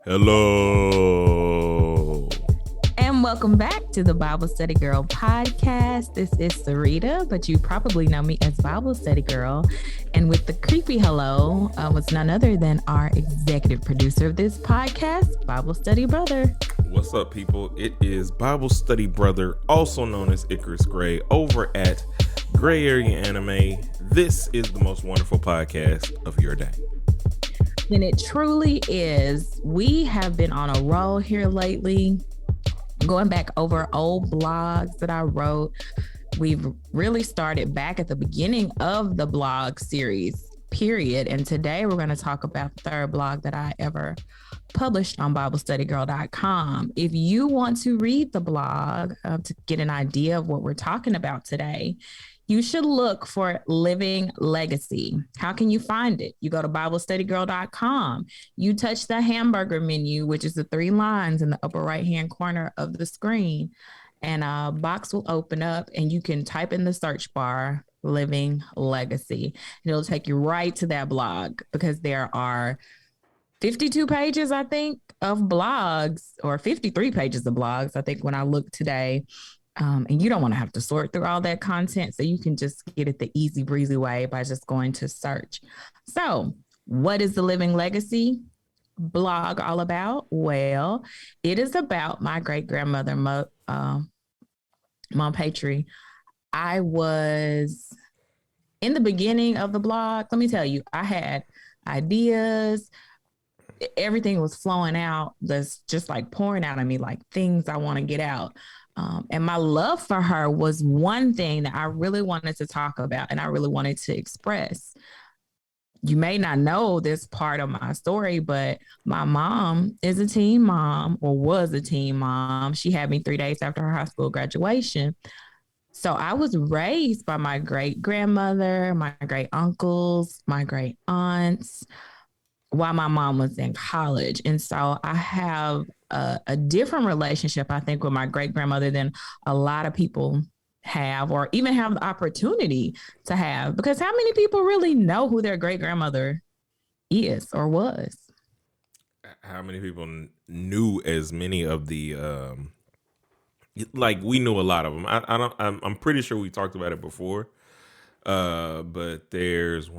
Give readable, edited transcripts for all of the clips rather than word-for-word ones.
Hello. And welcome back to the Bible Study Girl podcast. This is Sarita, but you probably know me as Bible Study Girl. And with the creepy hello was none other than our executive producer of this podcast, Bible Study Brother. What's up, people? It is Bible Study Brother, also known as Icarus Gray, over at Gray Area Anime. This is the most wonderful podcast of your day. And it truly is. We have been on a roll here lately, going back over old blogs that I wrote. We've really started back at the beginning of the blog series, period. And today we're going to talk about the third blog that I ever published on BibleStudyGirl.com. If you want to read the blog to get an idea of what we're talking about today, you should look for Living Legacy. How can you find it? You go to BibleStudyGirl.com. You touch the hamburger menu, which is the three lines in the upper right-hand corner of the screen, and a box will open up and you can type in the search bar, Living Legacy. And it'll take you right to that blog because there are 52 pages, I think, of blogs, or 53 pages of blogs, I think, when I looked today. And you don't want to have to sort through all that content, so you can just get it the easy breezy way by just going to search. So what is the Living Legacy blog all about? Well, it is about my great-grandmother, Mom Patry. I was in the beginning of the blog. Let me tell you, I had ideas. Everything was flowing out. That's just like pouring out of me, like things I want to get out. And my love for her was one thing that I really wanted to talk about and I really wanted to express. You may not know this part of my story, but my mom is a teen mom, or was a teen mom. She had me 3 days after her high school graduation. So I was raised by my great grandmother, my great uncles, my great aunts, while my mom was in college. And so I have a different relationship, I think, with my great grandmother than a lot of people have, or even have the opportunity to have, because how many people really know who their great grandmother is or was? How many people knew as many of the, like, we knew a lot of them. I'm pretty sure we talked about it before, but there's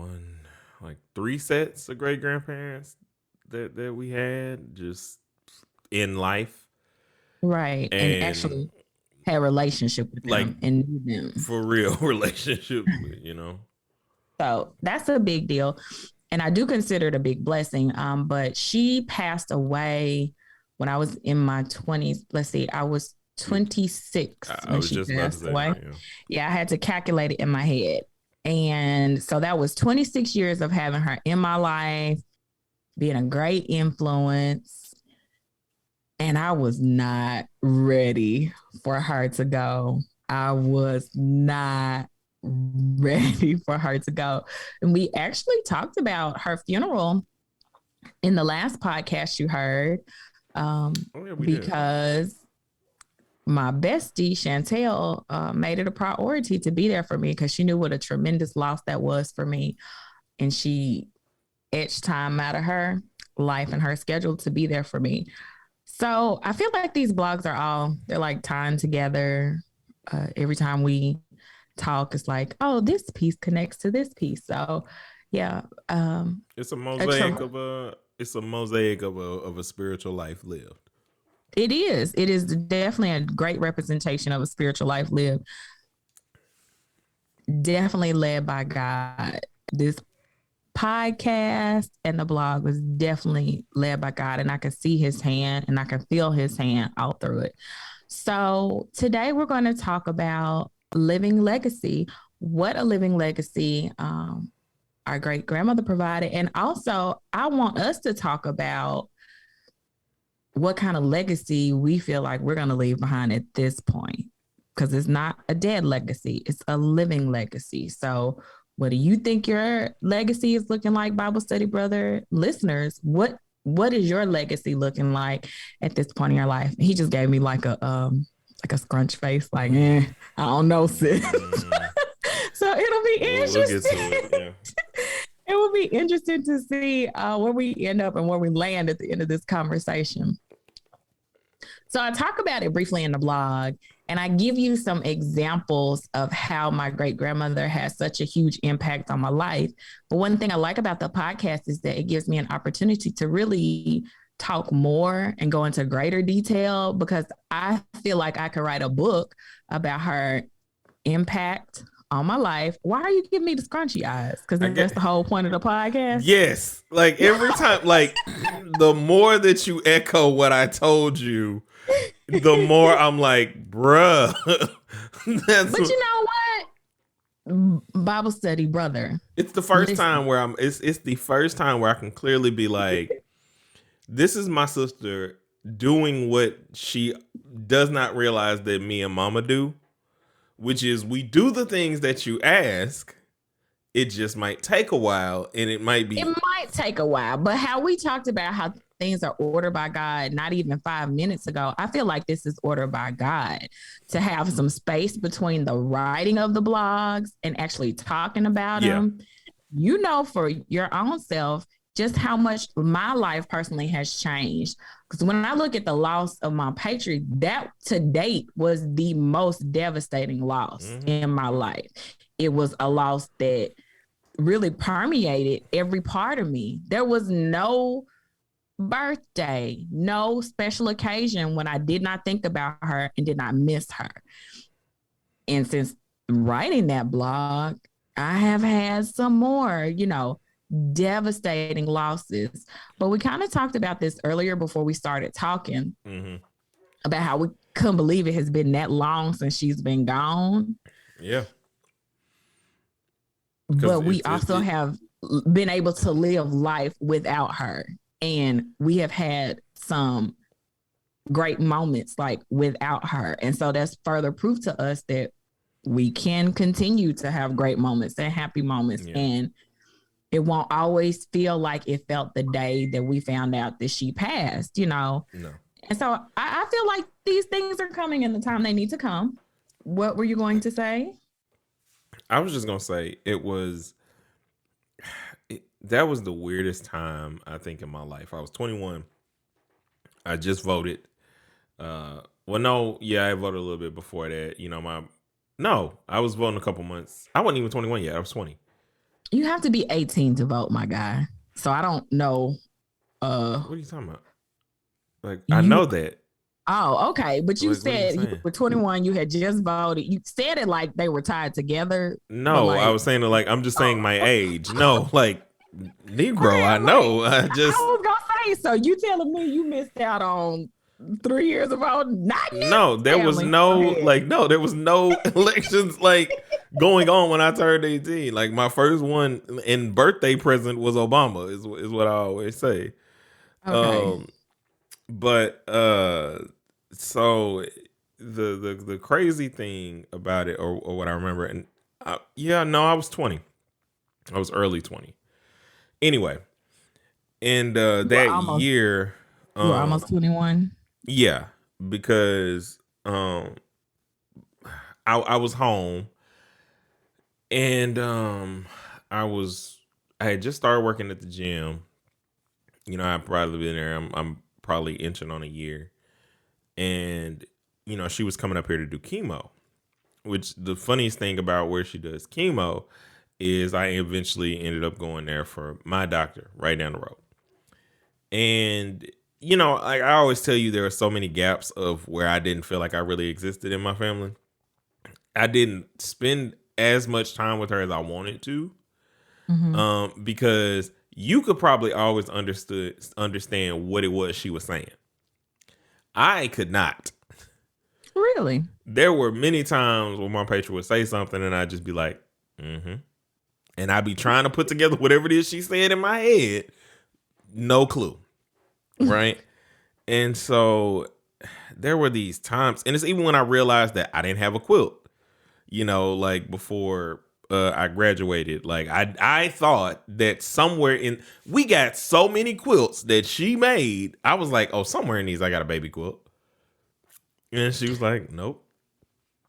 like 3 sets of great grandparents that we had just in life, right? And actually had a relationship with them, like, and knew them for real, relationship, So that's a big deal, and I do consider it a big blessing. But she passed away when I was in my 20s. Let's see, I was 26 when she passed away. Yeah, I had to calculate it in my head. And so that was 26 years of having her in my life, being a great influence. And I was not ready for her to go. I was not ready for her to go. And we actually talked about her funeral in the last podcast you heard, because my bestie, Chantel, made it a priority to be there for me because she knew what a tremendous loss that was for me. And she etched time out of her life and her schedule to be there for me. So I feel like these blogs they're like tying together. Every time we talk, it's like, oh, this piece connects to this piece. So yeah. It's a mosaic of a spiritual life lived. It is. It is definitely a great representation of a spiritual life lived. Definitely led by God. This podcast and the blog was definitely led by God, and I could see his hand and I can feel his hand all through it. So today we're going to talk about living legacy, what a living legacy our great grandmother provided. And also I want us to talk about what kind of legacy we feel like we're going to leave behind at this point, because it's not a dead legacy, it's a living legacy. So what do you think your legacy is looking like, Bible Study Brother listeners? What is your legacy looking like at this point in your life? He just gave me like a scrunch face, like, I don't know, sis. be We'll get to it. interesting. Yeah. It will be interesting to see where we end up and where we land at the end of this conversation. So I talk about it briefly in the blog, and I give you some examples of how my great grandmother has such a huge impact on my life. But one thing I like about the podcast is that it gives me an opportunity to really talk more and go into greater detail, because I feel like I could write a book about her impact on my life. Why are you giving me the scrunchy eyes? Because that's the whole point of the podcast. Yes. Like every time, like the more that you echo what I told you, the more I'm like, bruh. But you know what? Bible study, brother. It's the first time where it's the first time where I can clearly be like, this is my sister doing what she does not realize that me and mama do, which is we do the things that you ask. It just might take a while, and it might take a while. But how we talked about how things are ordered by God, not even 5 minutes ago, I feel like this is ordered by God, to have some space between the writing of the blogs and actually talking about them. You know, for your own self, just how much my life personally has changed. Because when I look at the loss of my patriot, that to date was the most devastating loss in my life. It was a loss that really permeated every part of me. There was no birthday, no special occasion when I did not think about her and did not miss her. And since writing that blog, I have had some more, devastating losses. But we kind of talked about this earlier before we started talking about how we couldn't believe it has been that long since she's been gone. Yeah. But we also have been able to live life without her. And we have had some great moments like without her. And so that's further proof to us that we can continue to have great moments and happy moments. Yeah. And it won't always feel like it felt the day that we found out that she passed, No. And so I feel like these things are coming in the time they need to come. What were you going to say? I was just going to say that was the weirdest time, I think, in my life. I was 21. I just voted. I voted a little bit before that. I was voting a couple months. I wasn't even 21 yet. I was 20. You have to be 18 to vote, my guy. So I don't know. What are you talking about? Like, I know that. Oh, okay. But you said you were 21, you had just voted. You said it like they were tied together. No, I was saying it like, I'm just saying my age. No, like, Negro, I know. I was gonna say, so you telling me you missed out on 3 years of voting? There was no elections like going on when I turned 18. Like my first one and birthday present was Obama, is what I always say. Okay. So the crazy thing about it, or what I remember, and I was 20. I was early 20. Anyway, and year, you were almost 21. Yeah, because I was home, and I had just started working at the gym. I've probably been there. I'm probably inching on a year, and she was coming up here to do chemo. Which the funniest thing about where she does chemo is I eventually ended up going there for my doctor right down the road. And, like I always tell you, there are so many gaps of where I didn't feel like I really existed in my family. I didn't spend as much time with her as I wanted to. Because you could probably always understand what it was she was saying. I could not. Really? There were many times when my patron would say something and I'd just be like, and I'd be trying to put together whatever it is she said in my head. No clue. Right? And so there were these times, and it's even when I realized that I didn't have a quilt, like before I graduated. Like I thought that we got so many quilts that she made. I was like, oh, somewhere in these I got a baby quilt. And she was like, nope.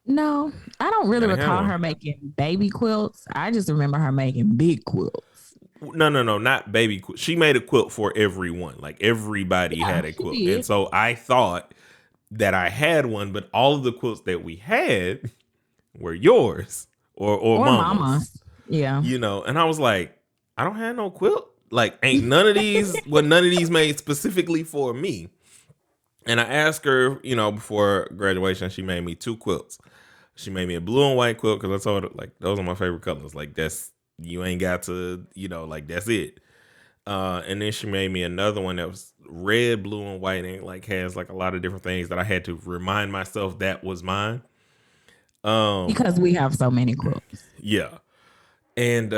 No, I don't really Gotta have recall one. her making baby quilts. I just remember her making big quilts. No, no, no, not baby quilt. She made a quilt for everyone. Like everybody Yeah, had a she quilt. And did. so I thought that I had one, but all of the quilts that we had were yours or Or mama's. mamas. Yeah. You know, and I was like, I don't have no quilt. Like, ain't none of these made specifically for me. And I asked her, you know, before graduation, she made me two quilts. She made me a blue and white quilt because I told her, like, those are my favorite colors. Like, that's, you ain't got to, you know, like, that's it. And then she made me another one that was red, blue, and white, and like has like a lot of different things that I had to remind myself that was mine. Um, Because we have so many quilts. yeah. And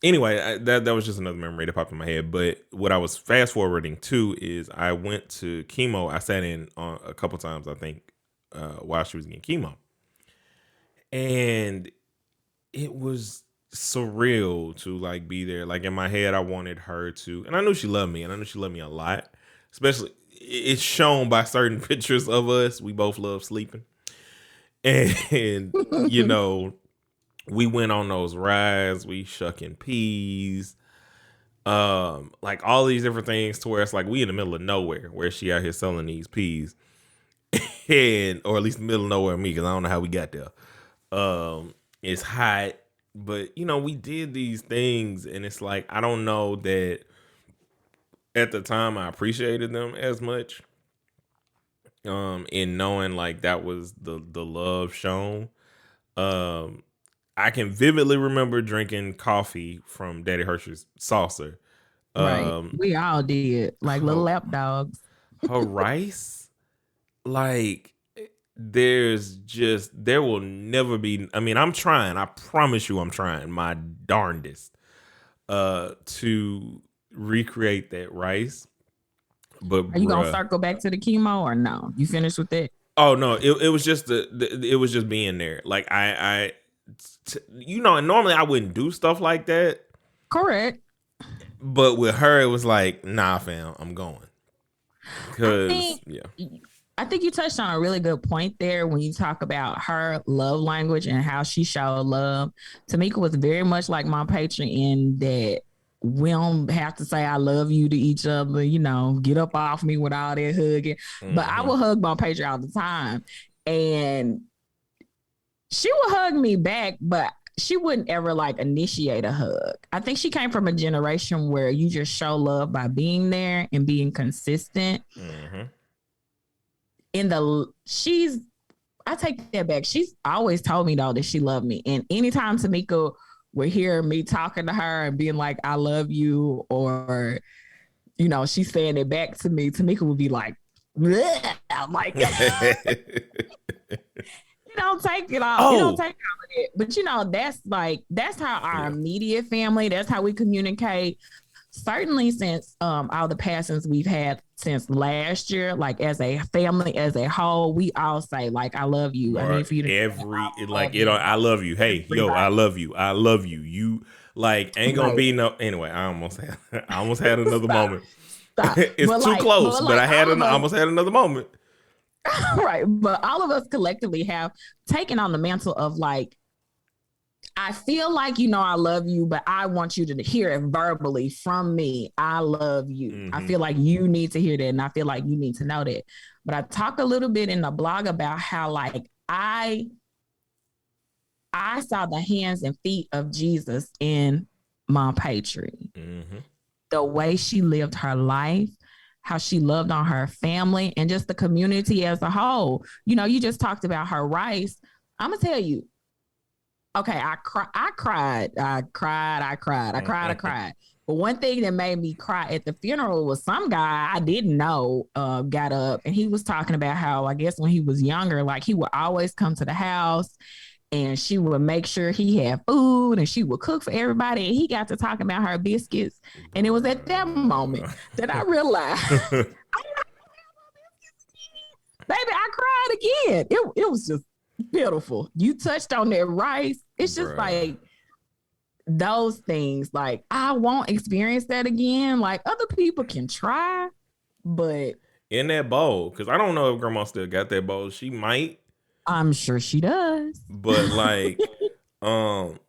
anyway, that was just another memory that popped in my head. But what I was fast forwarding to is I went to chemo. I sat in a couple times, I think, while she was getting chemo, and it was surreal to like be there. Like in my head, I wanted her to, and I knew she loved me, and I knew she loved me a lot. Especially, it's shown by certain pictures of us. We both love sleeping, and you know, we went on those rides. We shucking peas, like all these different things. To where it's like we in the middle of nowhere, where she out here selling these peas, and or at least the middle of nowhere me, because I don't know how we got there. It's hot, but you know we did these things, and it's like I don't know that at the time I appreciated them as much. In knowing like that was the love shown. Um, I can vividly remember drinking coffee from Daddy Hirsch's saucer. Right. Um, We all did. Like little her, lap dogs. her rice, like there will never be. I mean, I'm trying. I promise you, I'm trying my darndest to recreate that rice. But Are you gonna bruh, circle back to the chemo or no? You finished with it? oh no, it was just it was just being there. Like you know, and normally I wouldn't do stuff like that, Correct. but with her it was like, nah, fam, I'm going. I Cause think yeah. I think you touched on a really good point there when you talk about her love language and how she showed love. Tamika was very much like my patron in that we don't have to say I love you to each other, you know, get up off me with all that hugging. But I Hmm. will hug my patron all the time. And she would hug me back, but she wouldn't ever like initiate a hug. I think she came from a generation where you just show love by being there and being consistent. Hmm. In the she's I take that back. She's always told me though that she loved me. And anytime Tamika would hear me talking to her and being like, I love you, or you know, she's saying it back to me, Tamika would be like, I'm like, you don't take it all. You don't Oh take all of it. But you know, that's how our yeah. immediate family, that's how we communicate. Certainly since all the passings we've had since last year, like as a family, as a whole, we all say, like, I love you. I Or need for you to every I like love you. I love you. Hey, yo, I Everybody. love you. I love you. You like ain't gonna Right. be no anyway, I almost had I almost had another Stop. moment. Stop. It's too close, But but like I had all of I us, almost had another moment. right. But all of us collectively have taken on the mantle of like, I feel like you know I love you, but I want you to hear it verbally from me. I love you. I Hmm. feel like you need to hear that, and I feel like you need to know that. But I talk a little bit in the blog about how like I saw the hands and feet of Jesus in my patron. Hmm. The way she lived her life, how she loved on her family, and just the community as a whole. You know, you just talked about her rice. I'm gonna tell you, okay, I cried. I cried. But one thing that made me cry at the funeral was some guy I didn't know got up and he was talking about how I guess when he was younger, like he would always come to the house and she would make sure he had food and she would cook for everybody. And he got to talking about her biscuits. And it was at that moment Bruh. that I realized, baby, I cried again. It was just beautiful. You touched on that rice. It's just Bruh. like those things. Like I won't experience that again. Like other people can try, but In that bowl, because I don't know if grandma still got that bowl. She might. I'm sure she does. But like,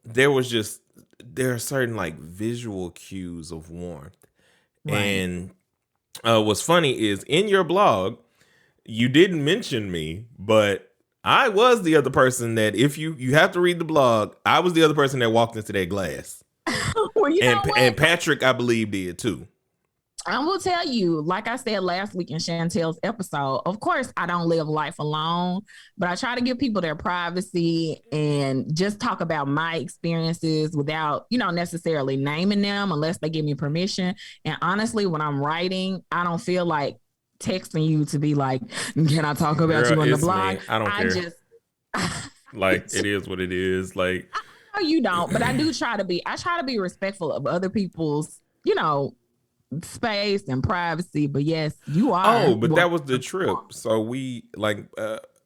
there are certain like visual cues of warmth. Right. And what's funny is in your blog, you didn't mention me, but I was the other person that if you have to read the blog, I was the other person that walked into that glass. Well, you know what? And Patrick, I believe, did too. I will tell you, like I said last week in Chantel's episode, of course, I don't live life alone, but I try to give people their privacy and just talk about my experiences without, necessarily naming them unless they give me permission. And honestly, when I'm writing, I don't feel like texting you to be like, can I talk about Girl, you on the it's blog? me. I don't I care. just, Like it is what it is. Like no, you don't, but I try to be respectful of other people's, space and privacy. But yes, you are oh, but one. that was the trip. So we like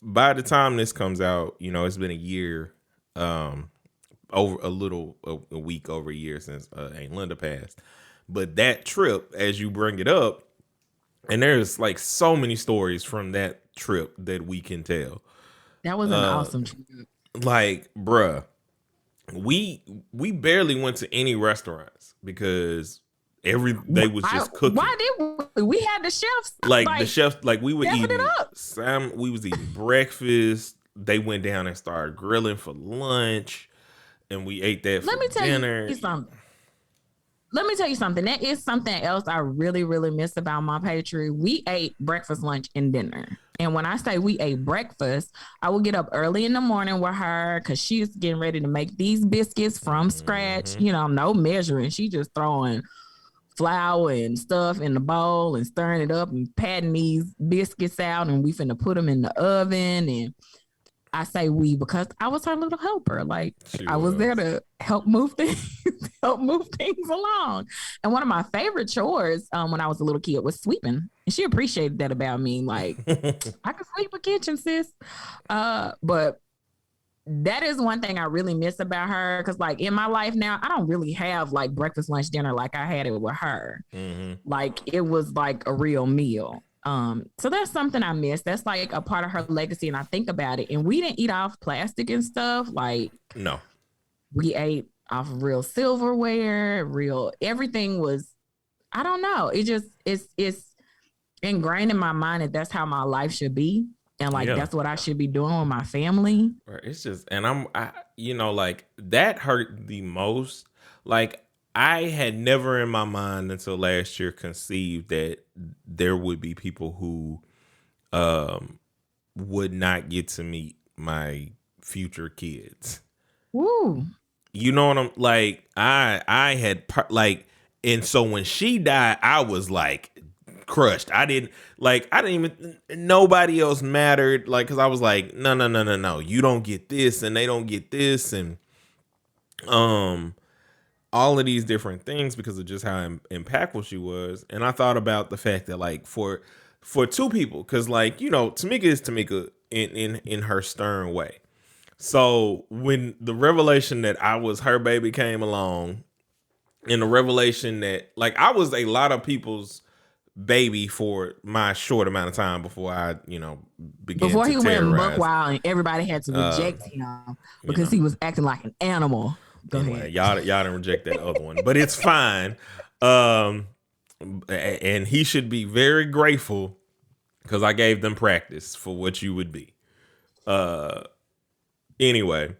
by the time this comes out, it's been a year, over a week over a year since Aunt Linda passed. But that trip, as you bring it up, and there's like so many stories from that trip that we can tell. That was an awesome trip. Like, bruh, we barely went to any restaurants because they was just cooking. Why did we had the chefs Like the chefs, like we were stepping it eating up? we was eating breakfast. They went down and started grilling for lunch, and we ate that for Let me tell dinner. you something. Let me tell you something. That is something else I really, really miss about my pantry. We ate breakfast, lunch, and dinner. And when I say we ate breakfast, I would get up early in the morning with her because she's getting ready to make these biscuits from scratch. Mm-hmm. No measuring. She just throwing flour and stuff in the bowl and stirring it up and patting these biscuits out. And we finna put them in the oven. And I say we because I was her little helper. Like I was there to help move things, help move things along. And one of my favorite chores when I was a little kid was sweeping. And she appreciated that about me. Like I can sweep a kitchen, sis. But that is one thing I really miss about her. Cause like in my life now, I don't really have like breakfast, lunch, dinner like I had it with her. Mm-hmm. Like it was like a real meal. So that's something I miss. That's like a part of her legacy, and I think about it. And we didn't eat off plastic and stuff. Like No. we ate off of real silverware, real everything was. I don't know. It's ingrained in my mind that that's how my life should be, and like that's what I should be doing with my family. It's just, and like that hurt the most. Like I had never in my mind until last year conceived that there would be people who would not get to meet my future kids. Woo. You know what I'm like? I had like, and so when she died, I was like crushed. I didn't even, nobody else mattered. Like, cause I was like, no. You don't get this and they don't get this. And, all of these different things because of just how impactful she was. And I thought about the fact that like for two people, cause like, Tamika is Tamika in her stern way. So when the revelation that I was her baby came along, and the revelation that like I was a lot of people's baby for my short amount of time before I, began before to he went buck terrorize. wild and everybody had to reject him because he was acting like an animal. Go ahead. Y'all didn't reject that other one, but it's fine. And he should be very grateful because I gave them practice for what you would be. Anyway,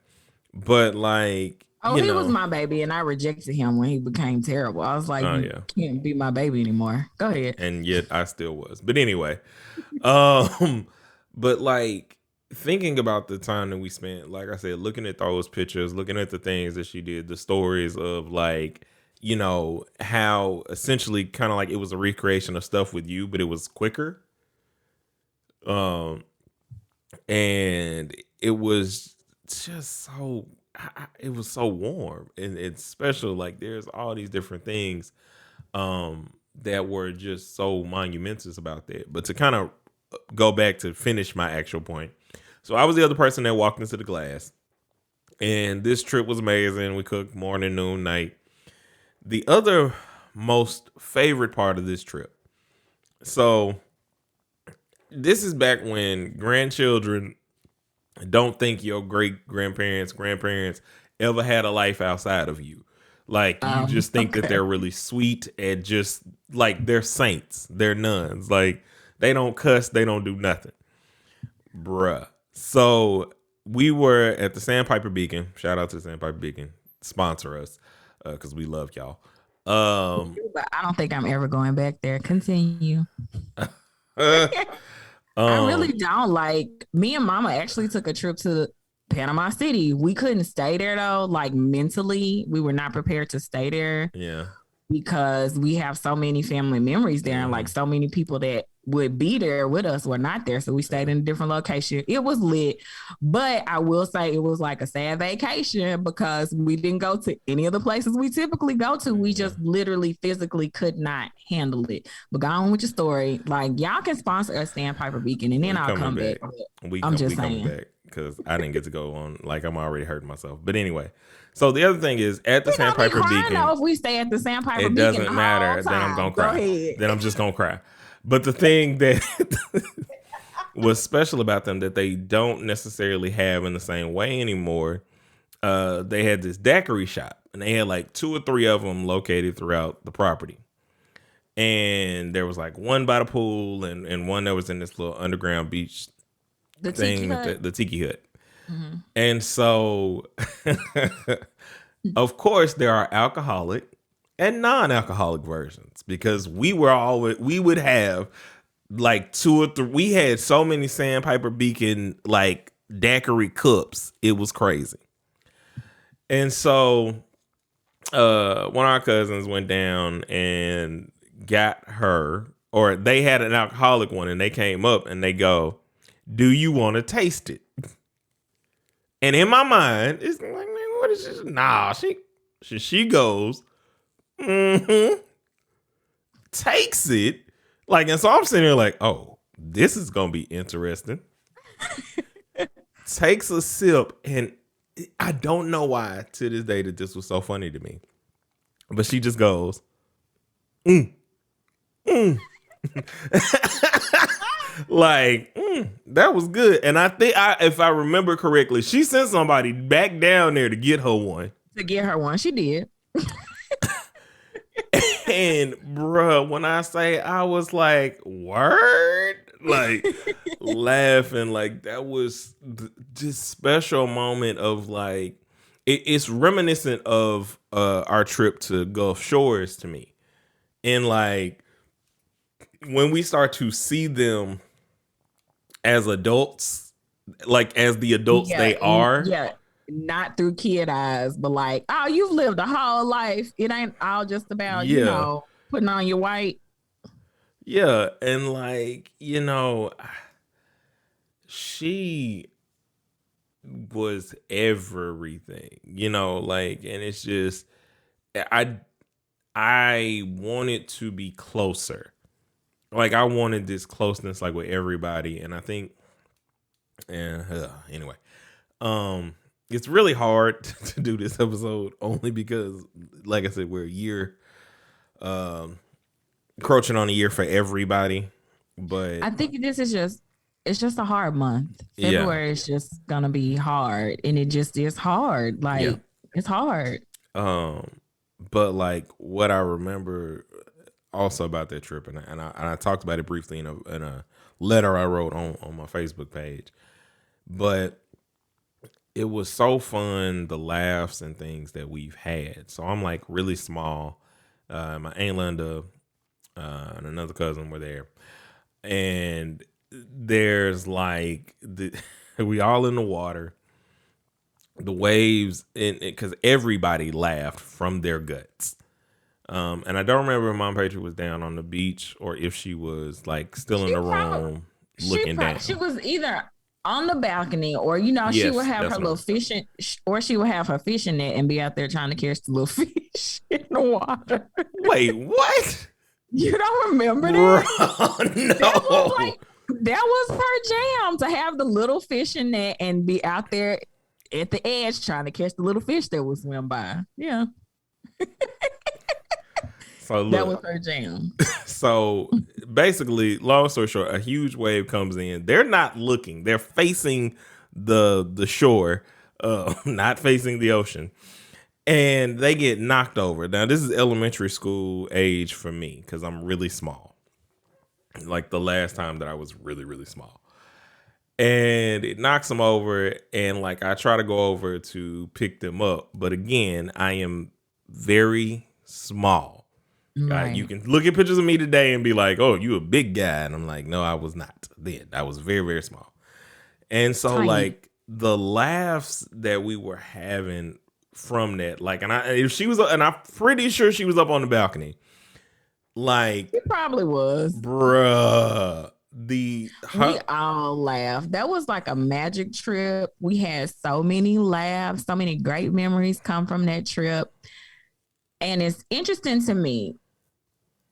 but like, he was my baby, and I rejected him when he became terrible. I was like, you can't be my baby anymore. Go ahead. And yet I still was. But anyway, but like thinking about the time that we spent, like I said, looking at those pictures, looking at the things that she did, the stories of like, how essentially kind of like it was a recreation of stuff with you, but it was quicker. And it was just so it was so warm and it's special. Like there's all these different things that were just so monumentous about that. But to kind of go back to finish my actual point, so I was the other person that walked into the glass, and this trip was amazing. We cooked morning, noon, night. The other most favorite part of this trip, so this is back when grandchildren don't think your great grandparents ever had a life outside of you. Like you just think that Okay. they're really sweet and just like they're saints, they're nuns. Like they don't cuss, they don't do nothing, bruh. So we were at the Sandpiper Beacon. Shout out to the Sandpiper Beacon, sponsor us because we love y'all. Um, But I don't think I'm ever going back there. Continue. uh, I really um, don't. Like, me and mama actually took a trip to Panama City. We couldn't stay there though. Like, mentally, we were not prepared to stay there yeah, because we have so many family memories there and like hmm so many people that would be there with us were not there. So we stayed yeah, in a different location. It was lit, but I will say it was like a sad vacation because we didn't go to any of the places we typically go to. We yeah. just literally physically could not handle it. But go on with your story. Like, y'all can sponsor us Sandpiper Beacon and then We I'll coming come back. back. We I'm come just we coming saying. back because I didn't get to go on. Like I'm already hurting myself. But anyway, so the other thing is at the We gonna be Sandpiper crying Beacon, though if we stay at the Sandpiper it Beacon doesn't the whole matter. Then I'm time. gonna Go cry. ahead. Then I'm just gonna cry. But the thing that was special about them that they don't necessarily have in the same way anymore, they had this daiquiri shop and they had like two or three of them located throughout the property. And there was like one by the pool and one that was in this little underground beach The Tiki thing that Hut. the tiki hut. Mm-hmm. And so, of course, there are alcoholic and non-alcoholic versions because we would have like two or three. We had so many Sandpiper Beacon like daiquiri cups, it was crazy. And so, one of our cousins went down and got her, or they had an alcoholic one, and they came up and they go, "Do you want to taste it?" And in my mind, it's like, man, what is this? Nah, she goes, mm-hmm, takes it. Like, and so I'm sitting here like, oh, this is gonna be interesting. Takes a sip, and I don't know why to this day that this was so funny to me. But she just goes, mm, mm. Like, that was good. And I think if I remember correctly, she sent somebody back down there to get her one. To get her one, she did. And bruh, when I say I was like, word, like laughing, like that was just special moment of like it's reminiscent of our trip to Gulf Shores to me. And like when we start to see them as adults, like as the adults Yeah, they are. yeah. Not through kid eyes, but like, oh, you've lived a whole life. It ain't all just about, Yeah. putting on your white. Yeah. And like, she was everything, like, and it's just I I wanted to be closer. Like I wanted this closeness like with everybody. And I think and anyway. Um it's really hard to do this episode only because like I said, we're a year um encroaching on a year for everybody. But I think it's just a hard month. yeah, February is just gonna be hard, and it just is hard. yeah. Like, it's hard. Um, but like what I remember also about that trip, and I talked about it briefly in a letter I wrote on my Facebook page. But it was so fun, the laughs and things that we've had. So I'm like really small. My aunt Linda and another cousin were there, and there's like we all in the water, the waves, and because everybody laughed from their guts. And I don't remember if Mom Patriot was down on the beach or if she was like still in She the probably room looking she down. was either on the balcony or she would Yes, have her that's what. little fishing or she would have her fishing net and be out there trying to catch the little fish in the water. Wait, what? You don't remember Bro, that? That was no. like that was her jam to have the little fishing net and be out there at the edge trying to catch the little fish that would swim by. Yeah, So that was look, her jam. so basically, long story short, a huge wave comes in. They're not looking. They're facing the shore, not facing the ocean, and they get knocked over. Now this is elementary school age for me because I'm really small. Like the last time that I was really really small, and it knocks them over, and like I try to go over to pick them up, but again I am very small. You Right. can look at pictures of me today and be like, "Oh, you a big guy," and I'm like, "No, I was not. Then I was very, very small." And so, Tiny. like the laughs that we were having from that, like, and if she was, and I'm pretty sure she was up on the balcony, like, It probably was. bruh, We all laughed. That was like a magic trip. We had so many laughs, so many great memories come from that trip. And it's interesting to me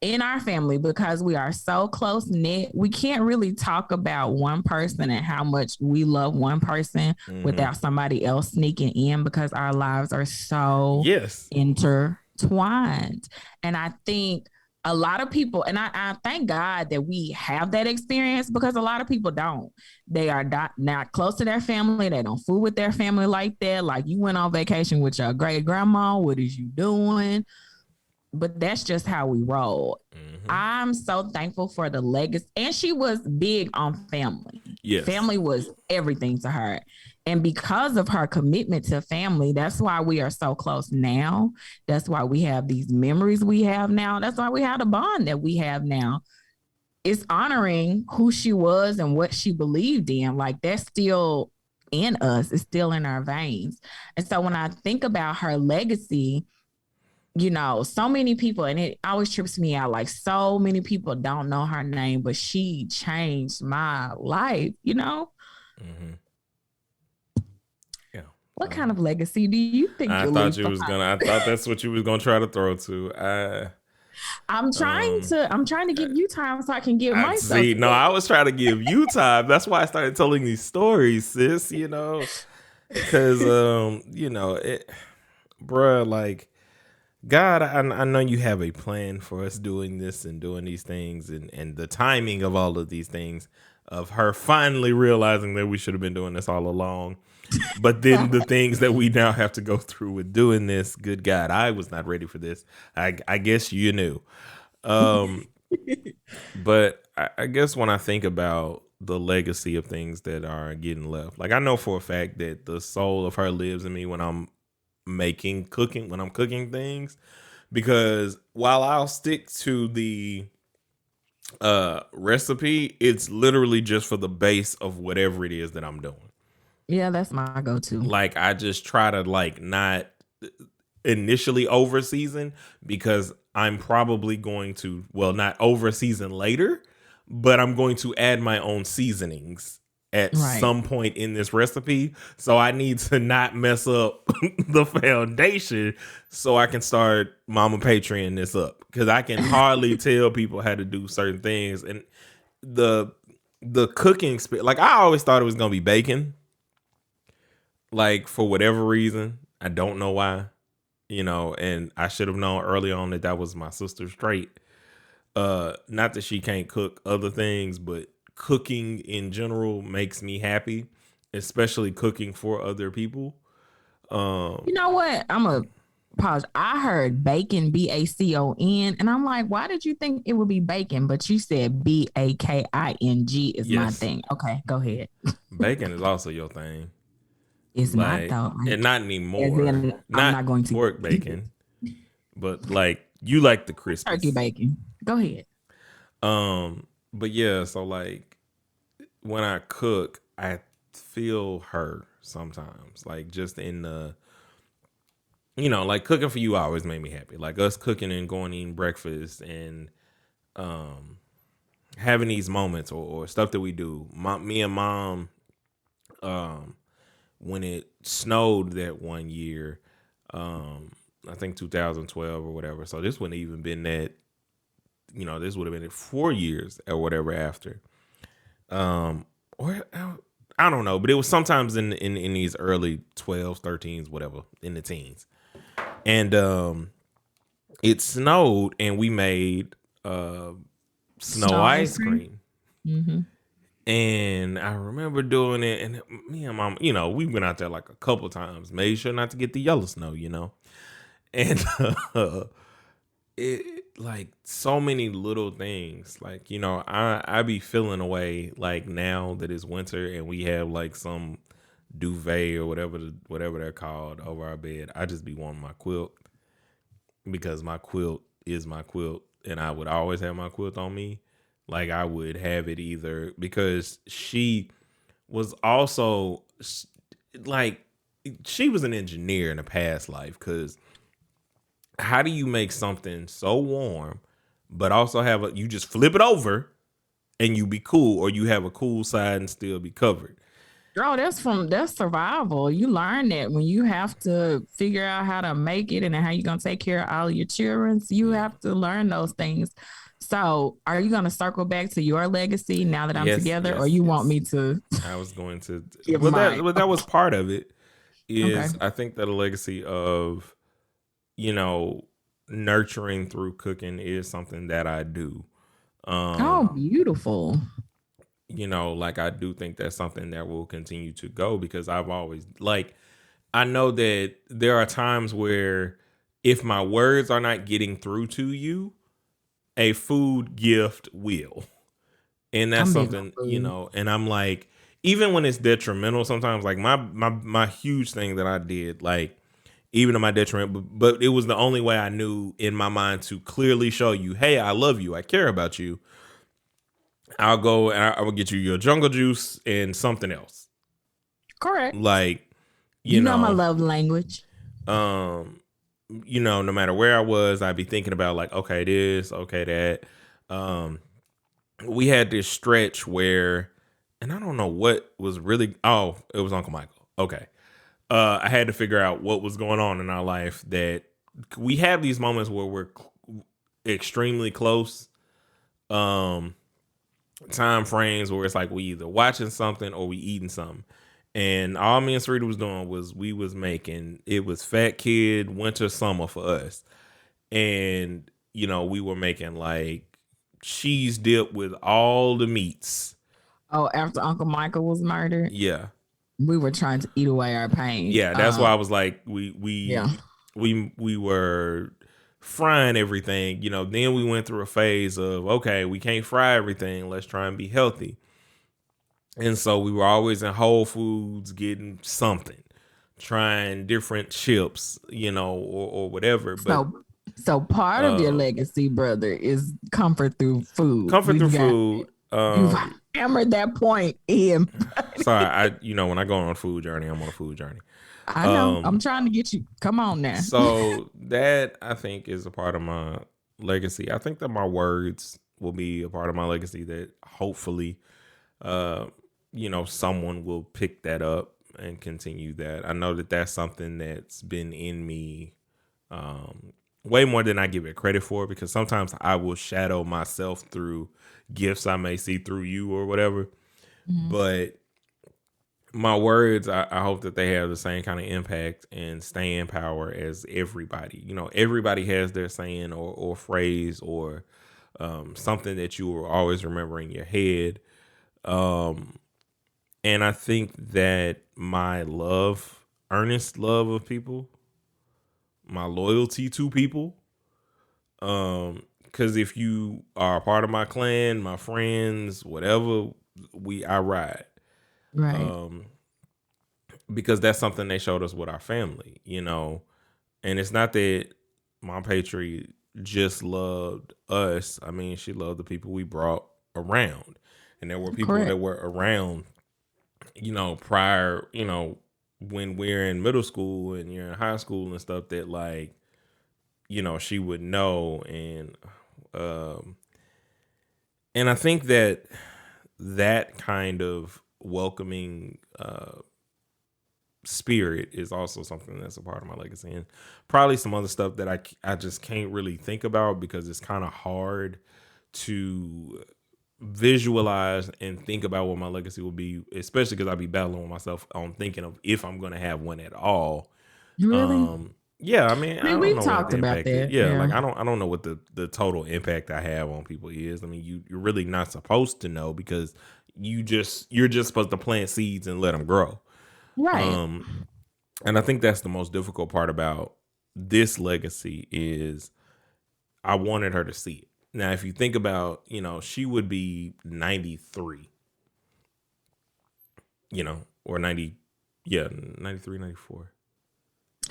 in our family because we are so close knit. We can't really talk about one person and how much we love one person mhm. without somebody else sneaking in because our lives are so Yes, intertwined. And I think a lot of people, and I thank God that we have that experience because a lot of people don't. They are not close to their family. They don't fool with their family like that. Like you went on vacation with your great grandma. What is you doing? But that's just how we roll. hmm I'm so thankful for the legacy. And she was big on family. yes, Family was everything to her. And because of her commitment to family, that's why we are so close now. That's why we have these memories we have now. That's why we have the bond that we have now. It's honoring who she was and what she believed in. Like that's still in us, it's still in our veins. And so when I think about her legacy, so many people, and it always trips me out. Like, so many people don't know her name, but she changed my life. hmm yeah. What So kind of legacy do you think I you'll thought leave you was behind? gonna. I thought that's what you was gonna try to throw to. I'm trying Um, to, I'm trying to give you time so I can get I myself see. No, together. I was trying to give you time. That's why I started telling these stories, sis. Because bruh, like God, I know you have a plan for us doing this and doing these things, and the timing of all of these things, of her finally realizing that we should have been doing this all along. But then the things that we now have to go through with doing this, good God, I was not ready for this. I guess you knew. Um, but I guess when I think about the legacy of things that are getting left, like I know for a fact that the soul of her lives in me when I'm when I'm cooking things, because while I'll stick to the recipe, it's literally just for the base of whatever it is that I'm doing. Yeah, that's my go-to. Like I just try to like not initially over season, because I'm probably going to, well, not over season later, but I'm going to add my own seasonings at Right. some point in this recipe. So I need to not mess up the foundation so I can start Mama Patreon this up, because I can hardly tell people how to do certain things. And the cooking like I always thought it was gonna be bacon, like for whatever reason. I don't know why, and I should have known early on that that was my sister's trait. Not that she can't cook other things, but cooking in general makes me happy, especially cooking for other people. You Um, know what? I'm a pause. I heard bacon, BACON, and I'm like, why did you think it would be bacon? But you said BAKING is my yes, thing. Okay, go ahead. bacon is also your thing. It's not Like, though. and not As anymore. in, I'm Not not going to pork bacon, but like you like the turkey crispies. bacon. Go ahead. But yeah, so like when I cook, I feel her sometimes. Like just in the, like cooking for you always made me happy. Like us cooking and going eating breakfast and um having these moments, or stuff that we do. Me and mom, um, when it snowed that one year, um, I think 2012 or whatever. So this wouldn't even been that, this would have been 4 years or whatever after. Or I don't know, but it was sometimes in these early 12s, 13s, whatever, in the teens. And it snowed and we made snow Snow ice ice cream. cream. Mm-hmm. And I remember doing it, and me and mom, we went out there like a couple times, made sure not to get the yellow snow, and it like so many little things, like I be feeling away like now that it's winter and we have like some duvet or whatever they're called over our bed. I just be wanting my quilt because my quilt is my quilt, and I would always have my quilt on me. Like I would have it either because she was also like she was an engineer in a past life. Because how do you make something so warm, but also have you just flip it over and you be cool, or you have a cool side and still be covered? Girl, that's survival. You learn that when you have to figure out how to make it and how you're gonna take care of all of your children. You Yeah. have to learn those things. So, are you gonna circle back to your legacy now that I'm Yes, together, or yes, you want yes. me to I was going to. give Well, mine? that was part of it. Okay. Is I think that a legacy of you know nurturing through cooking is something that I do. Oh, Um, beautiful. like I do think that's something that will continue to go because I've always like I know that there are times where if my words are not getting through to you, a food gift will. And that's I'm big on something, food. and I'm like, even when it's detrimental, sometimes like my huge thing that I did, like even to my detriment, but it was the only way I knew in my mind to clearly show you, hey, I love you, I care about you. I'll go and I will get you your jungle juice and something else. Correct. Like, you You know my know, love language. um, no matter where I was, I'd be thinking about like, okay, this, okay, that. Um, we had this stretch where, and I don't know what was really. Oh, it was Uncle Michael. Okay, I had to figure out what was going on in our life. That we have these moments where we're extremely close. Um, Time frames where it's like we either watching something or we eating something. And all me and Sarita was doing was we was making it was fat kid winter summer for us. And we were making like cheese dip with all the meats. Oh, after Uncle Michael was murdered, Yeah. we were trying to eat away our pain. Yeah, that's why I was like we we Yeah. we we were frying everything. Then we went through a phase of okay, we can't fry everything, let's try and be healthy. And so we were always in Whole Foods getting something, trying different chips, or whatever. But So part of your uh legacy, brother, is comfort through food. comfort through We've got food. you've hammered that point in. Sorry, when I go on a food journey, I'm on a food journey. I know. I'm Um trying to get you. Come on now. so that I think is a part of my legacy. I think that my words will be a part of my legacy that hopefully uh someone will pick that up and continue that. I know that that's something that's been in me way more than I give it credit for, because sometimes I will shadow myself through gifts I may see through you or whatever. Mhm. But my words, I hope that they have the same kind of impact and staying power as everybody. Everybody has their saying or phrase or something that you will always remember in your head. Um, and I think that my earnest love of people, my loyalty to people, because if you are a part of my clan, my friends, whatever, I ride. Right. Um, because that's something they showed us with our family, and it's not that Mom Patriot just loved us. I mean, she loved the people we brought around, and there were people that Correct. were around, prior, when we're in middle school and you're in high school and stuff that like, she would know. Um, and I think that kind of welcoming spirit is also something that's a part of my legacy, and probably some other stuff that I just can't really think about because it's kind of hard to visualize and think about what my legacy will be, especially because I'll be battling with myself on thinking of if I'm going to have one at all. Really? Yeah, I mean, I don't We've know what talked the about impact is. that. Yeah, Yeah. like I don't know what the total impact I have on people is. I mean, you're really not supposed to know because you're just supposed to plant seeds and let them grow. Right. Um, and I think that's the most difficult part about this legacy is I wanted her to see it. Now, if you think about, she would be 93, or 90, yeah, 93, 94,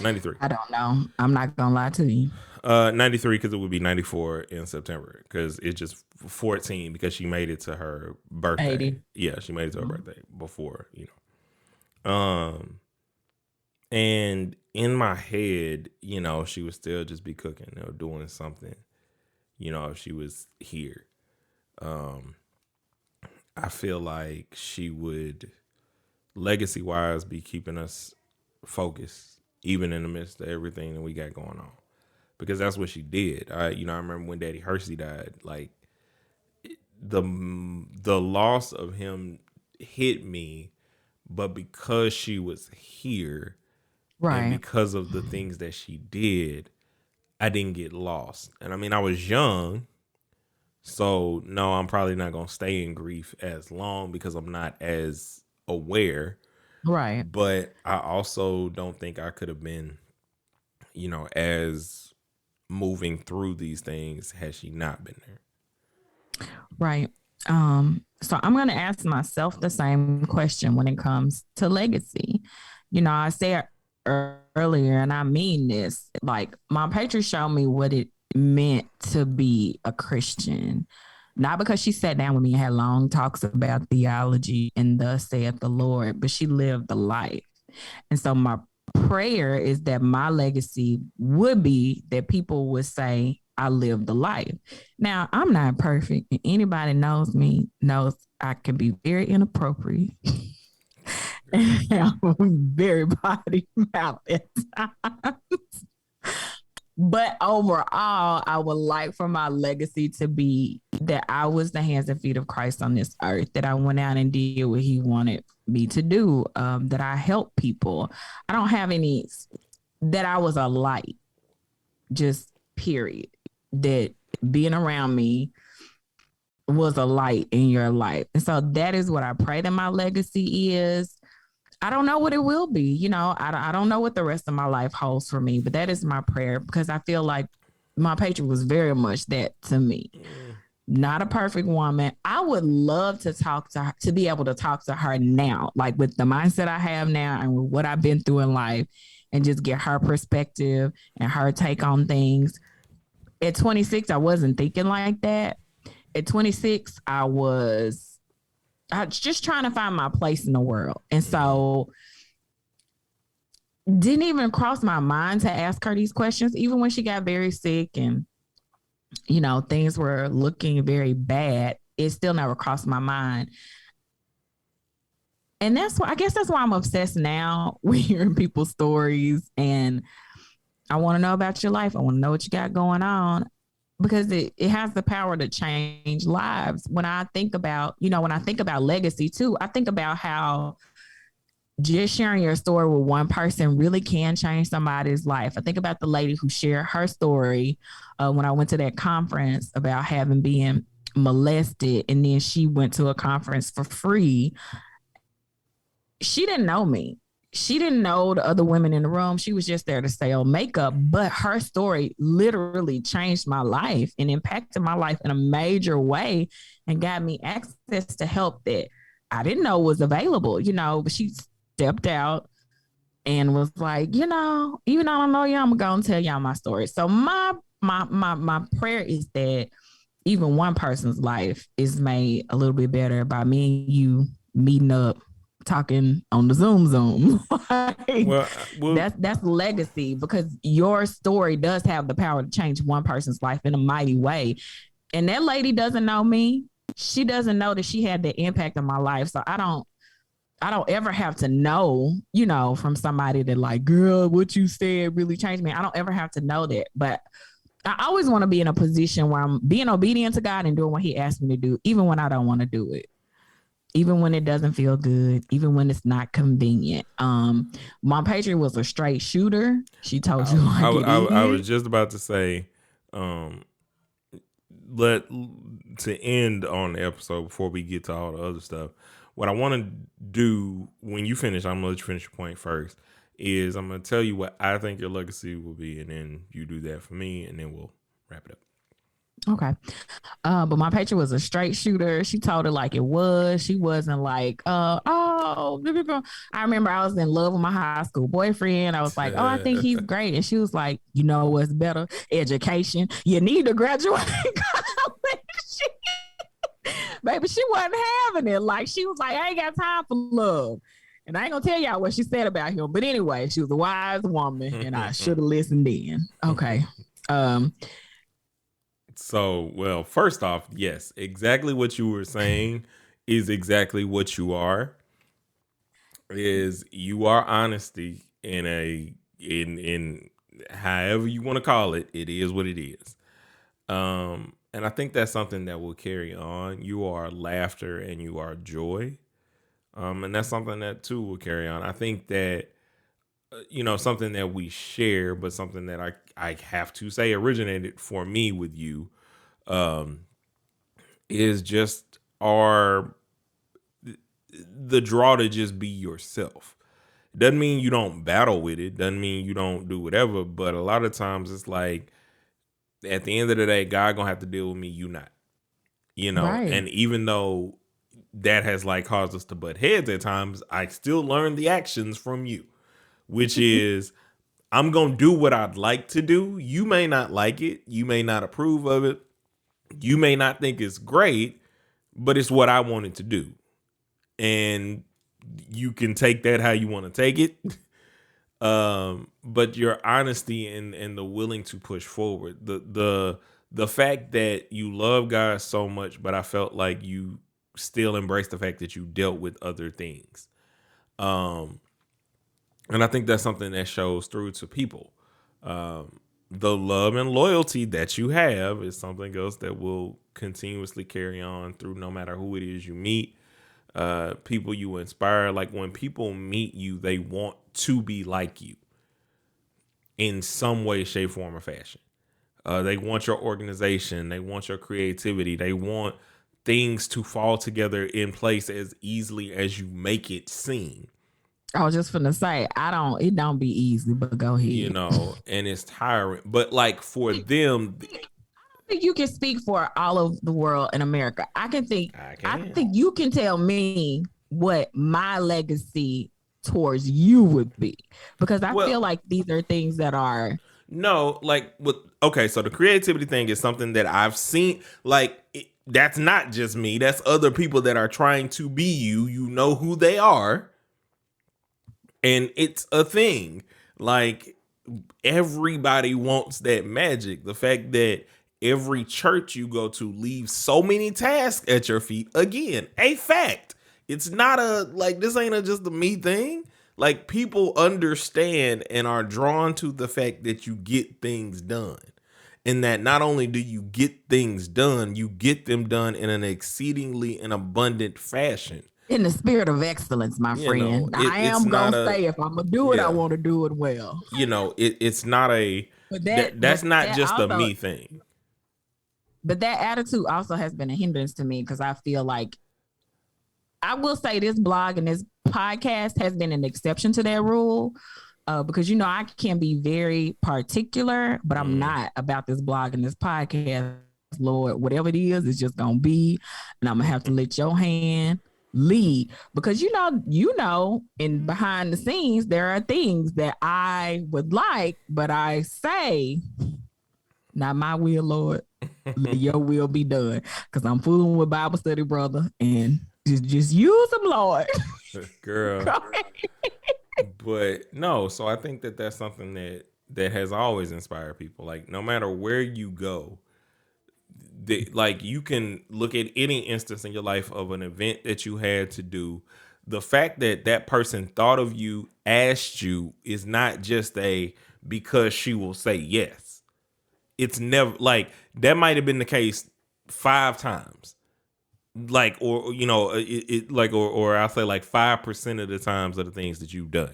93. I don't know. I'm not gonna lie to you. 93 because it would be 94 in September because it's just 14 because she made it to her birthday. 80. Yeah, she made it to her Mhm. birthday before. And in my head, she would still just be cooking or doing something, if she was here. Um, I feel like she would, legacy wise, be keeping us focused, even in the midst of everything that we got going on. Because that's what she did. I remember when Daddy Hersey died, like the loss of him hit me, but because she was here and Right. because of the things that she did, I didn't get lost. And I mean, I was young, so no, I'm probably not gonna stay in grief as long because I'm not as aware. Right. But I also don't think I could have been, as moving through these things had she not been there. Right. So I'm gonna ask myself the same question when it comes to legacy. I said earlier, and I mean this, like my patron showed me what it meant to be a Christian. Not because she sat down with me and had long talks about theology and thus saith the Lord, but she lived the life. And so my prayer is that my legacy would be that people would say, I lived the life. Now, I'm not perfect, and anybody knows me knows I can be very inappropriate. And I'm very body mouth at times. But overall, I would like for my legacy to be that I was the hands and feet of Christ on this earth, that I went out and did what he wanted me to do, that I helped people. I don't have any, that I was a light, just period. That being around me was a light in your life. And so that is what I pray that my legacy is. I don't know what it will be. I don't know what the rest of my life holds for me, but that is my prayer because I feel like my patron was very much that to me. Not a perfect woman. I would love to talk to her, to be able to talk to her now, like with the mindset I have now and with what I've been through in life, and just get her perspective and her take on things. At 26, I wasn't thinking like that. At 26, I was just trying to find my place in the world. And so didn't even cross my mind to ask her these questions, even when she got very sick and, things were looking very bad. It still never crossed my mind. And I guess that's why I'm obsessed now with hearing people's stories. And I want to know about your life. I want to know what you got going on because it has the power to change lives. When I think about, legacy too, I think about how just sharing your story with one person really can change somebody's life. I think about the lady who shared her story when I went to that conference about having been molested, and then she went to a conference for free. She didn't know me. She didn't know the other women in the room. She was just there to sell makeup, but her story literally changed my life and impacted my life in a major way and got me access to help that I didn't know was available, but she stepped out and was like, even though I don't know you, I'm gonna tell y'all my story. So my prayer is that even one person's life is made a little bit better by me and you meeting up, talking on the Zoom. Like, that's legacy because your story does have the power to change one person's life in a mighty way. And that lady doesn't know me. She doesn't know that she had the impact on my life. So I don't ever have to know, from somebody that like, girl, what you said really changed me. I don't ever have to know that. But I always want to be in a position where I'm being obedient to God and doing what he asked me to do, even when I don't want to do it. Even when it doesn't feel good, even when it's not convenient. My patron was a straight shooter. She told you like I it is. was just about to say, let to end on the episode before we get to all the other stuff. What I want to do when you finish, I'm gonna let you finish your point first. Is I'm gonna tell you what I think your legacy will be, and then you do that for me, and then we'll wrap it up. Okay. But my patron was a straight shooter. She told it like it was. She wasn't like, oh, I remember I was in love with my high school boyfriend. I was like, oh, I think he's great. And she was like, you know what's better? Education. You need to graduate college. Baby, she wasn't having it. Like, she was like, I ain't got time for love. And I ain't gonna tell y'all what she said about him. But anyway, she was a wise woman, and I should have listened then. Okay. So, well, first off, yes, exactly what you were saying is exactly what you are. Is you are honesty in however you want to call it. It is what it is. And I think that's something that will carry on. You are laughter and you are joy. And that's something that too will carry on. I think that something that we share, but something that I have to say originated for me with you, is just the draw to just be yourself. Doesn't mean you don't battle with it. Doesn't mean you don't do whatever. But a lot of times it's like, at the end of the day, God gonna have to deal with me. You not, Right. And even though that has like caused us to butt heads at times, I still learn the actions from you, which is I'm gonna do what I'd like to do. You may not like it. You may not approve of it. You may not think it's great, but it's what I wanted to do. And you can take that how you want to take it. But your honesty and the willing to push forward, the fact that you love God so much, but I felt like you still embrace the fact that you dealt with other things. And I think that's something that shows through to people. The love and loyalty that you have is something else that will continuously carry on through no matter who it is you meet. People you inspire. Like when people meet you, they want to be like you in some way, shape, form, or fashion. They want your organization. They want your creativity. They want things to fall together in place as easily as you make it seem. I was just finna say, it don't be easy, but go ahead. And it's tiring. But like for them, I think you can speak for all of the world in America. I can. think you can tell me what my legacy towards you would be, because I feel like these are things that are okay, so the creativity thing is something that I've seen. Like that's not just me. That's other people that are trying to be you. You know who they are. And it's a thing. Like everybody wants that magic. The fact that every church you go to leaves so many tasks at your feet. Again, a fact. It's not this ain't just a me thing. Like people understand and are drawn to the fact that you get things done. And that not only do you get things done, you get them done in an exceedingly and abundant fashion. In the spirit of excellence, my friend. I am going to say, if I'm going to do it, I want to do it well. It's not that's not just also, a me thing. But that attitude also has been a hindrance to me, because I feel like, I will say this blog and this podcast has been an exception to that rule. Because, I can be very particular, but I'm not about this blog and this podcast. Lord, whatever it is, it's just going to be. And I'm going to have to let your hand lead, because in behind the scenes there are things that I would like, but I say, not my will, Lord, let your will be done, because I'm fooling with Bible study, brother, and just use them, Lord. Girl. But no, so I think that that's something that has always inspired people. Like no matter where you go, like you can look at any instance in your life of an event that you had to do. The fact that that person thought of you, asked you, is not just because she will say yes. It's never like that. Might have been the case 5 times, like, or or I'll say like 5% of the times of the things that you've done.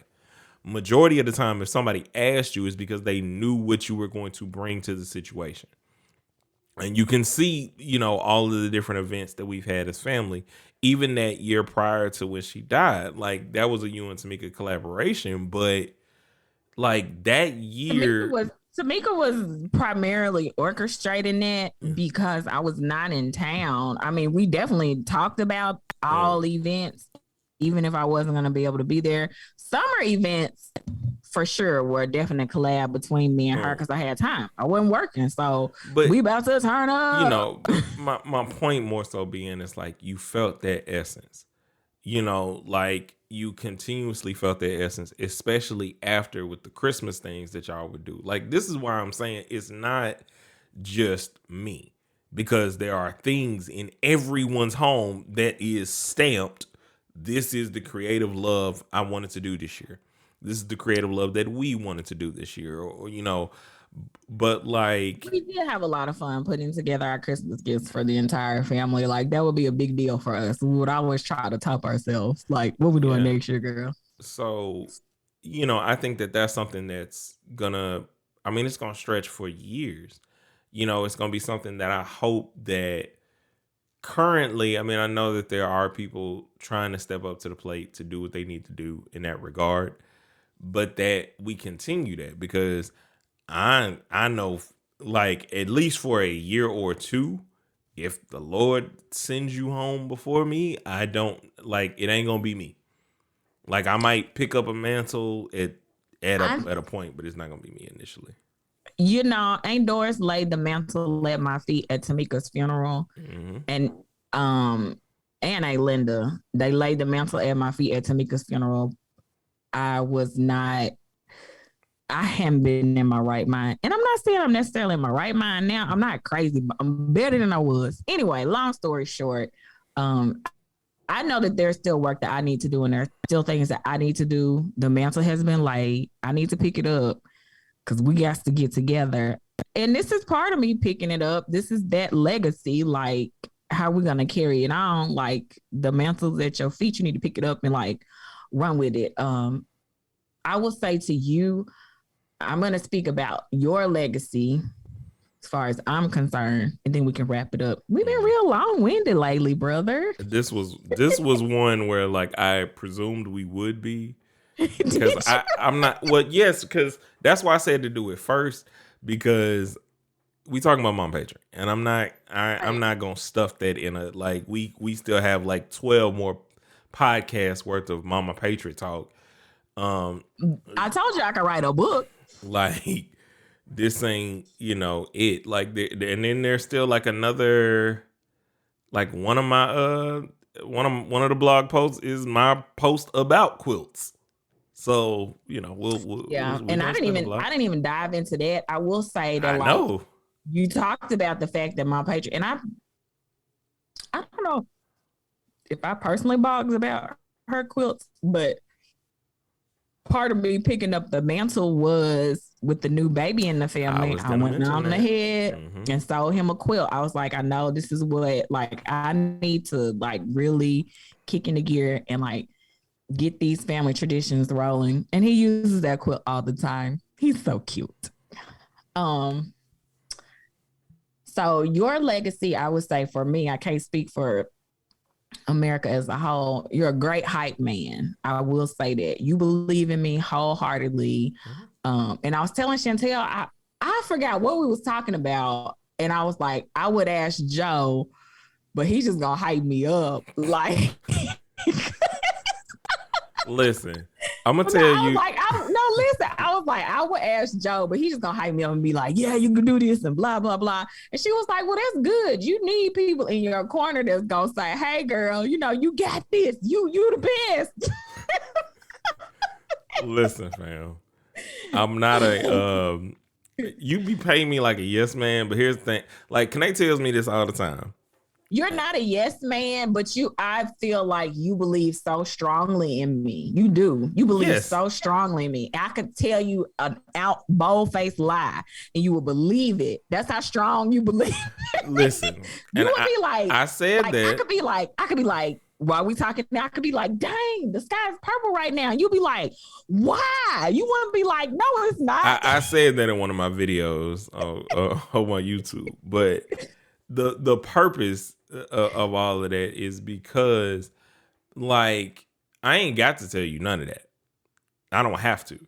Majority of the time, if somebody asked you, is because they knew what you were going to bring to the situation. And you can see, all of the different events that we've had as family. Even that year prior to when she died, like that was a you and Tamika collaboration. But like that Tamika year, was Tamika was primarily orchestrating that because I was not in town. I mean, we definitely talked about all events, even if I wasn't going to be able to be there. Summer events, for sure, were a definite collab between me and her because I had time. I wasn't working, so but we about to turn up. but my point more so being is like you felt that essence. Like you continuously felt that essence, especially after with the Christmas things that y'all would do. Like this is why I'm saying it's not just me, because there are things in everyone's home that is stamped. This is the creative love I wanted to do this year. This is the creative love that we wanted to do this year, or but like We did have a lot of fun putting together our Christmas gifts for the entire family. Like that would be a big deal for us. We would always try to top ourselves. Like, what we doing yeah. next year, girl? So, I think that that's something that's gonna, I mean, it's gonna stretch for years. It's gonna be something that I hope that currently, I mean, I know that there are people trying to step up to the plate to do what they need to do in that regard, but that we continue that because I know, like, at least for a year or two, if the Lord sends you home before me, I don't like it ain't gonna be me. Like I might pick up a mantle at a point, but it's not gonna be me initially. Aunt Doris laid the mantle at my feet at Tamika's funeral, Mm-hmm. and um, and Aunt Linda, they laid the mantle at my feet at Tamika's funeral. I was not. I haven't been in my right mind, and I'm not saying I'm necessarily in my right mind now. I'm not crazy, but I'm better than I was. Anyway, long story short, um, I know that there's still work that I need to do, and there's still things that I need to do. The mantle has been laid. I need to pick it up because we got to get together. And this is part of me picking it up. This is that legacy. Like, how we gonna carry it on? Like the mantle's at your feet, you need to pick it up and like run with it. I will say to you, I'm gonna speak about your legacy as far as I'm concerned, and then we can wrap it up. We've been real long-winded lately, brother. This was one where like I presumed we would be because I'm not well yes because that's why I said to do it first because we talking about Mom Patriot and I'm not gonna stuff that in a like we still have like 12 more podcasts worth of Mama Patriot talk. I told you I could write a book. Like this ain't it like and then there's still like another like one of my one of the blog posts is my post about quilts. So Yeah, we're and gonna spend a block. I didn't even dive into that. I will say that I like know. you talked about the fact that my Patriot, and I don't know if I personally blogs about her quilts, but part of me picking up the mantle was with the new baby in the I family. was I gonna went mention on that. ahead Mm-hmm. and sold him a quilt. I was like, I know this is what like I need to like really kick into gear and like get these family traditions rolling. And he uses that quilt all the time. He's so cute. Um, so your legacy, I would say for me, I can't speak for America as a whole. You're a great hype man. I will say that. You believe in me wholeheartedly. Mm-hmm. And I was telling Chantel, I forgot what we was talking about. And I was like, I would ask Joe, but he's just gonna hype me up. Like Listen, I'm gonna no, tell I was you. like, no, listen. I was like, I would ask Joe, but he's just gonna hype me up and be like, yeah, you can do this and blah, blah, blah. And she was like, well, that's good. You need people in your corner that's gonna say, hey girl, you got this. You the best. Listen, fam. I'm not a you be paying me like a yes man, but here's the thing. Like Kanae tells me this all the time. You're not a yes man, but I feel like you believe so strongly in me. You do. You believe Yes. so strongly in me. I could tell you an bold-faced lie and you will believe it. That's how strong you believe. Listen. You would be like, I said like that. I could be like, while we talking, I could be like, dang, the sky's purple right now. You'll be like, why? You wouldn't be like, no, it's not. I said that in one of my videos on my YouTube, but the purpose of all of that is because, like, I ain't got to tell you none of that. I don't have to.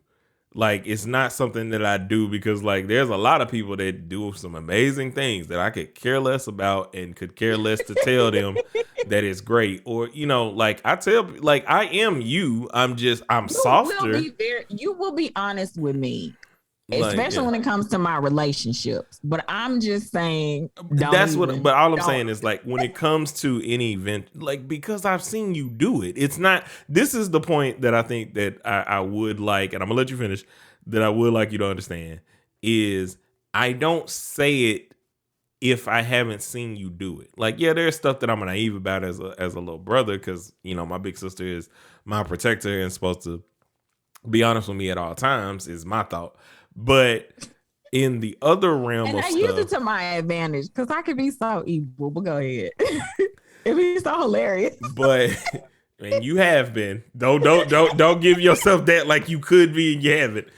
Like, it's not something that I do because, like, there's a lot of people that do some amazing things that I could care less about and could care less to tell them that it's great. Or, you know, like, I tell, like, I am you. I'm softer. You will be honest with me, Like, especially when it comes to my relationships. But I'm just saying, but all I'm saying is, like, when it comes to any event, like, because I've seen you do it, it's not, this is the point that I think that I would like, and I'm gonna let you finish, that I would like you to understand is I don't say it if I haven't seen you do it. Like, yeah, there's stuff that I'm naive about as a little brother, because, you know, my big sister is my protector and supposed to be honest with me at all times, is my thought. But in the other realm and of I stuff, use it to my advantage because I could be so evil. But go ahead, it'd be so hilarious. But and you have been. Don't give yourself that like you could be and you haven't.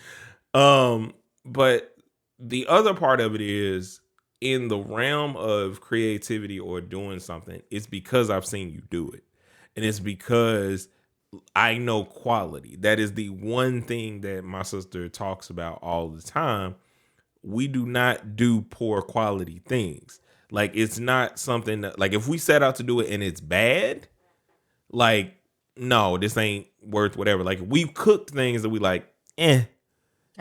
But the other part of it is in the realm of creativity or doing something, it's because I've seen you do it. And it's because I know quality. That is the one thing that my sister talks about all the time. We do not do poor quality things. Like, it's not something that, like, if we set out to do it and it's bad, like, no, this ain't worth whatever. Like, we've cooked things that we like, I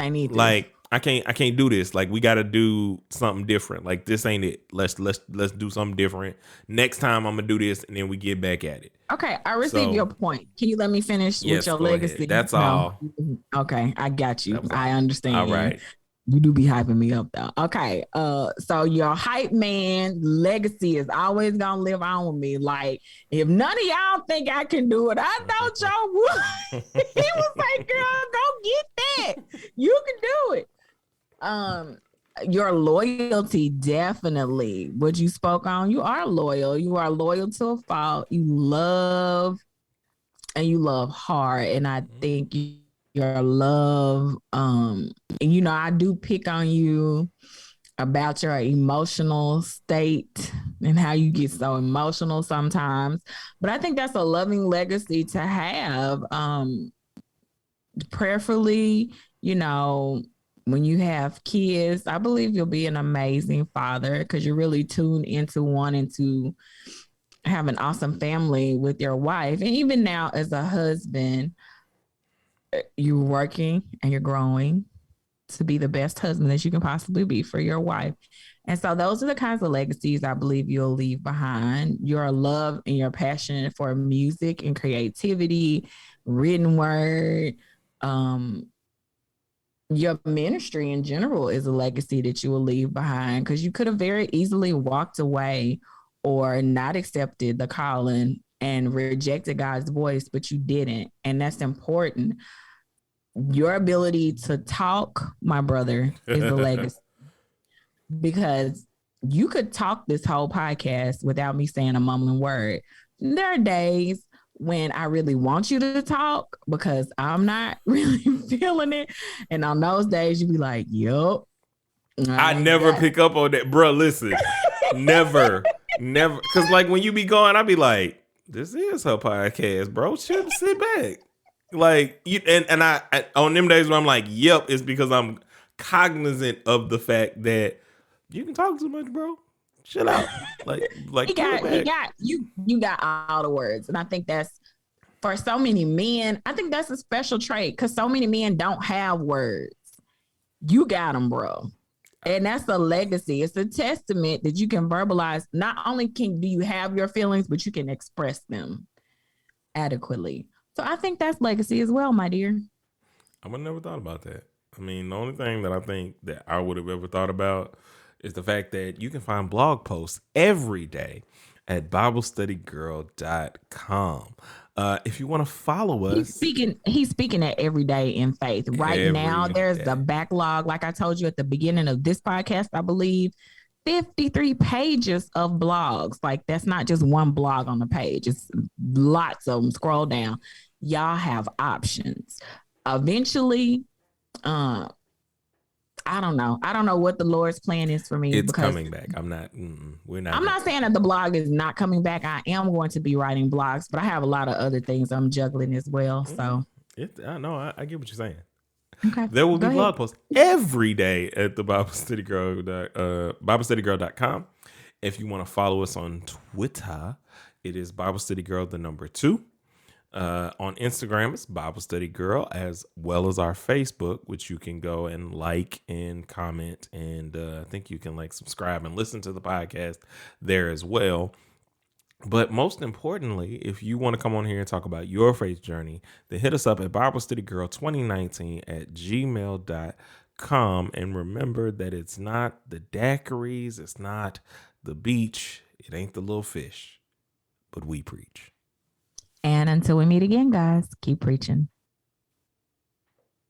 need this. Like, I can't do this. Like, we got to do something different. Like, this ain't it. Let's do something different. Next time I'm gonna do this, and then we get back at it. Okay, I received your point. Can you let me finish with your legacy? Ahead. That's all. Okay, I got you. I understand. All right. You do be hyping me up though. Okay. So your hype man legacy is always gonna live on with me. Like, if none of y'all think I can do it, I know Joe would. He was like, girl, go get that. You can do it. Your loyalty, definitely what you spoke on. You are loyal. You are loyal to a fault. You love hard. And I think your love, you know, I do pick on you about your emotional state and how you get so emotional sometimes. But I think that's a loving legacy to have. Prayerfully, you know, when you have kids, I believe you'll be an amazing father because you're really tuned into wanting to have an awesome family with your wife. And even now, as a husband, you're working and you're growing to be the best husband that you can possibly be for your wife. And so those are the kinds of legacies I believe you'll leave behind. Your love and your passion for music and creativity, written word, your ministry in general is a legacy that you will leave behind, because you could have very easily walked away or not accepted the calling and rejected God's voice, but you didn't. And that's important. Your ability to talk, my brother, is a legacy, because you could talk this whole podcast without me saying a mumbling word. There are days when I really want you to talk because I'm not really feeling it. And on those days, you be like, yup. I never pick up on that. Bro, listen. Never. Because, like, when you be going, I be like, this is her podcast, bro. Sit back. Like, you and I on them days when I'm like, yep, it's because I'm cognizant of the fact that you can talk too much, bro. Chill out. You got all the words. And I think that's, for so many men, I think that's a special trait, because so many men don't have words. You got them, bro. And that's a legacy. It's a testament that you can verbalize. Not only do you have your feelings, but you can express them adequately. So I think that's legacy as well, my dear. I would never thought about that. I mean, the only thing that I think that I would have ever thought about is the fact that you can find blog posts every day at BibleStudyGirl.com. If you want to follow us, he's speaking at every day in faith. Right now, there's the backlog. Like I told you at the beginning of this podcast, I believe 53 pages of blogs. Like, that's not just one blog on the page, it's lots of them. Scroll down. Y'all have options. Eventually, uh, I don't know. I don't know what the Lord's plan is for me, It's because coming back. I'm not. We're not. I'm not saying that the blog is not coming back. I am going to be writing blogs, but I have a lot of other things I'm juggling as well. So, I know. I get what you're saying. okay, There will go be ahead. blog posts every day at the BibleStudyGirl.com. If you want to follow us on Twitter, it is Bible Study Girl, the number 2. On Instagram, it's Bible Study Girl, as well as our Facebook, which you can go and like and comment. And I think you can subscribe and listen to the podcast there as well. But most importantly, if you want to come on here and talk about your faith journey, then hit us up at BibleStudyGirl2019@gmail.com. And remember that it's not the daiquiris, it's not the beach, it ain't the little fish, but we preach. And until we meet again, guys, keep preaching.